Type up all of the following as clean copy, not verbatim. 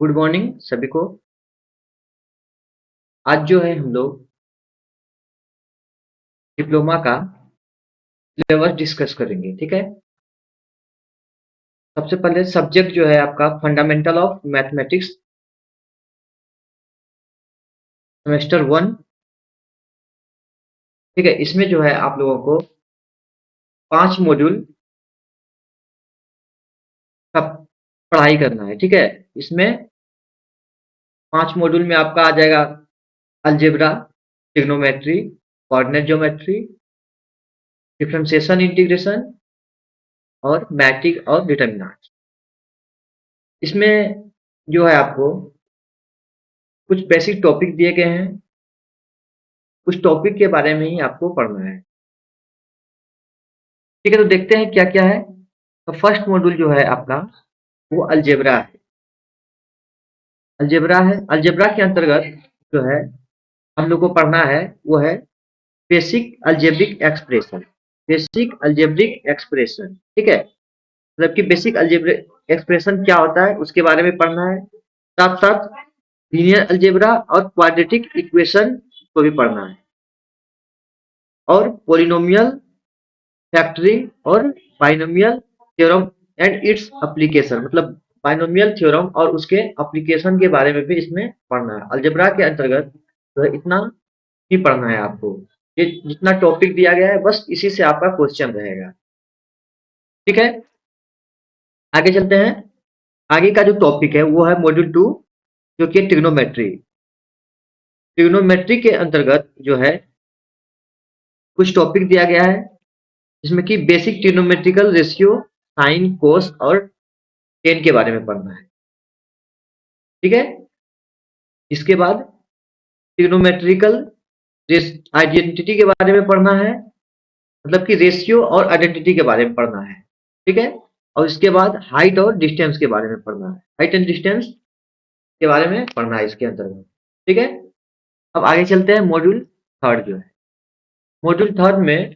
Good morning सभी को। आज जो है हम लोग डिप्लोमा का सिलेबस डिस्कस करेंगे। ठीक है। सबसे पहले सब्जेक्ट जो है आपका फंडामेंटल ऑफ मैथमेटिक्स सेमेस्टर 1। ठीक है। इसमें जो है आप लोगों को 5 मॉड्यूल का पढ़ाई करना है। ठीक है। इसमें 5 मॉड्यूल में आपका आ जाएगा algebra, trigonometry, coordinate geometry, differentiation integration और मैट्रिक और डिटरमिनेंट। इसमें जो है आपको कुछ बेसिक टॉपिक दिए गए हैं। कुछ टॉपिक के बारे में ही आपको पढ़ना है। ठीक है। तो देखते हैं क्या क्या है। तो फर्स्ट मॉड्यूल जो है आपका वो अलजेब्रा है। अलजेब्रा है। अलजेब्रा के अंतर्गत जो है हम लोग को पढ़ना है वो है basic algebraic expression. Basic algebraic expression. ठीक है। मतलब कि बेसिक अलजेब्रिक एक्सप्रेशन क्या होता है उसके बारे में पढ़ना है। साथ साथ लीनियर अलजेब्रा और क्वाड्रेटिक इक्वेशन को भी पढ़ना है और पॉलिनोमियल फैक्टरिंग और binomial theorem and its application. मतलब बाइनोमियल थ्योरम और उसके एप्लीकेशन के बारे में भी इसमें पढ़ना है। अलजेब्रा के अंतर्गत तो इतना ही पढ़ना है आपको। ये जितना टॉपिक दिया गया है बस इसी से आपका क्वेश्चन रहेगा। ठीक है। आगे चलते हैं। आगे का जो टॉपिक है वो है मॉड्यूल 2 जो कि ट्रिग्नोमेट्री। ट्रिग्नोमेट्री के अंतर्गत जो है कुछ टॉपिक दिया गया है जिसमें कि बेसिक ट्रिग्नोमेट्रिकल रेशियो, साइन, कोस और टेन के बारे में पढ़ना है। ठीक है। इसके बाद ट्रिग्नोमेट्रिकल आइडेंटिटी के बारे में पढ़ना है। मतलब कि रेशियो और आइडेंटिटी के बारे में पढ़ना है। ठीक है। और इसके बाद हाइट और डिस्टेंस के बारे में पढ़ना है। हाइट एंड डिस्टेंस के बारे में पढ़ना है इसके अंतर्गत। ठीक है। अब आगे चलते हैं। मॉड्यूल 3 जो है, मॉड्यूल 3 में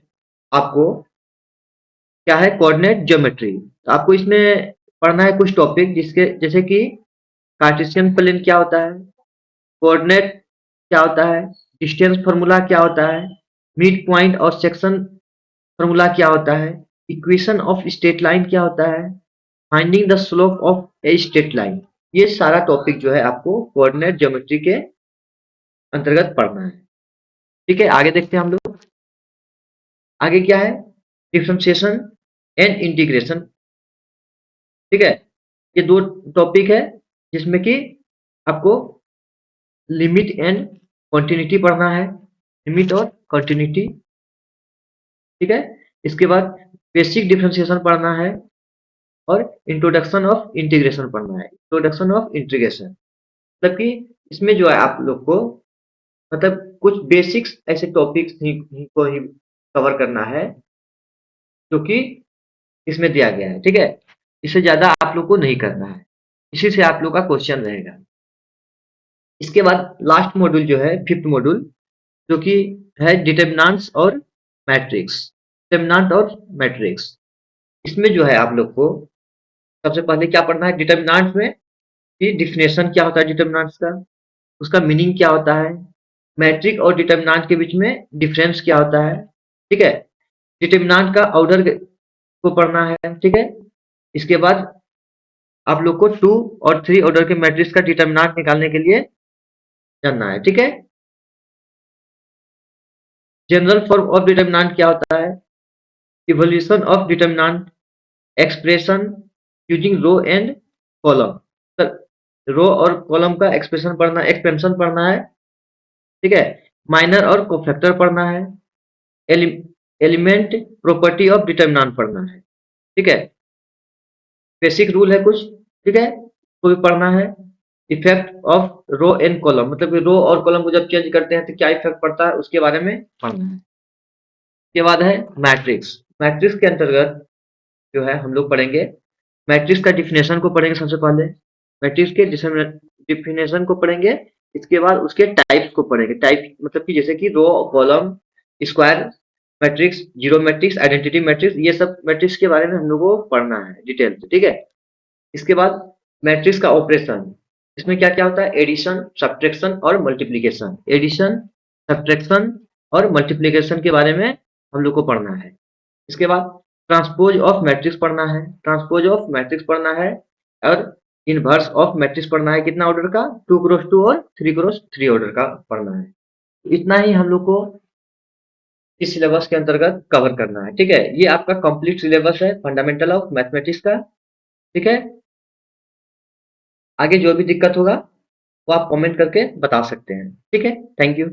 आपको क्या है, कोऑर्डिनेट ज्योमेट्री। तो आपको इसमें पढ़ना है कुछ टॉपिक जिसके जैसे कि कार्टेशियन प्लेन क्या होता है, कोऑर्डिनेट क्या होता है, डिस्टेंस फार्मूला क्या होता है, मिड पॉइंट और सेक्शन फार्मूला क्या होता है, इक्वेशन ऑफ स्ट्रेट लाइन क्या होता है, finding the slope of a straight line. ये सारा टॉपिक जो है आपको कोऑर्डिनेट ज्योमेट्री के अंतर्गत पढ़ना है। ठीक है। आगे देखते हैं हम लोग। आगे क्या है, डिफरेंशिएशन एंड इंटीग्रेशन। ठीक है। ये दो टॉपिक है जिसमें कि आपको लिमिट एंड कंटिन्यूटी पढ़ना है। लिमिट और कंटिन्यूटी। ठीक है। इसके बाद बेसिक डिफरेंशिएशन पढ़ना है और इंट्रोडक्शन ऑफ इंटीग्रेशन पढ़ना है। इंट्रोडक्शन ऑफ इंटीग्रेशन मतलब कि इसमें जो है आप लोग को मतलब कुछ बेसिक्स ऐसे टॉपिक्स को ही कवर करना है जो कि इसमें दिया गया है। ठीक है। इससे ज्यादा आप लोग को नहीं करना है। इसी से आप लोग का क्वेश्चन रहेगा। इसके बाद लास्ट मॉड्यूल जो है 5th मॉड्यूल जो कि है डिटर्मिनेंट्स और मैट्रिक्स। डिटर्मिनेंट और मैट्रिक्स। इसमें जो है आप लोग को सबसे पहले क्या पढ़ना है, डिटर्मिनेंट्स में कि डिफिनेशन क्या होता है डिटर्मिनेंट्स का, उसका मीनिंग क्या होता है, मैट्रिक और डिटर्मिनेंट के बीच में डिफरेंस क्या होता है। ठीक है। डिटर्मिनेंट का ऑर्डर को पढ़ना है। ठीक है। इसके बाद आप लोग को 2 और 3 ऑर्डर के मैट्रिक्स का डिटर्मिनेंट निकालने के लिए जानना है। ठीक है। जनरल फॉर्म ऑफ डिटर्मिनेंट क्या होता है, evolution of determinant, expression using row and column. Row और कॉलम का एक्सप्रेशन पढ़ना, एक्सपेंशन पढ़ना है। ठीक है। माइनर और कोफैक्टर पढ़ना है। एलि, एलिमेंट प्रॉपर्टी ऑफ डिटर्मिनेंट पढ़ना है। ठीक है। बेसिक रूल है कुछ। ठीक है। तो भी पढ़ना है। Effect of row and column मतलब कि रो और कॉलम को जब चेंज करते हैं तो क्या इफेक्ट पड़ता है उसके बारे में पढ़ना है। उसके बाद है मैट्रिक्स। मैट्रिक्स के अंतर्गत जो है हम लोग पढ़ेंगे मैट्रिक्स का डिफिनेशन को पढ़ेंगे सबसे पहले। मैट्रिक्स के डिफिनेशन को पढ़ेंगे। इसके बाद उसके टाइप्स को पढ़ेंगे। टाइप मतलब कि जैसे कि row, column, square matrix, zero matrix, identity matrix, ये सब मैट्रिक्स के बारे में हम लोग को पढ़ना है डिटेल से। ठीक है। इसके बाद मैट्रिक्स का ऑपरेशन, इसमें क्या क्या होता है, एडिशन, सब्ट्रैक्शन और मल्टीप्लीकेशन। एडिशन, सब्ट्रैक्शन और मल्टीप्लीकेशन के बारे में हम लोग को पढ़ना है। इसके बाद ट्रांसपोज ऑफ मैट्रिक्स पढ़ना है, ट्रांसपोज ऑफ मैट्रिक्स पढ़ना है, और इनवर्स ऑफ मैट्रिक्स पढ़ना है। कितना ऑर्डर का, 2x2 और 3x3 ऑर्डर का पढ़ना है। इतना ही हम लोग को इस सिलेबस के अंतर्गत कवर करना है। ठीक है, ये आपका कंप्लीट सिलेबस है फंडामेंटल ऑफ मैथमेटिक्स का। ठीक है, आगे जो भी दिक्कत होगा वो आप कमेंट करके बता सकते हैं। ठीक है, थैंक यू।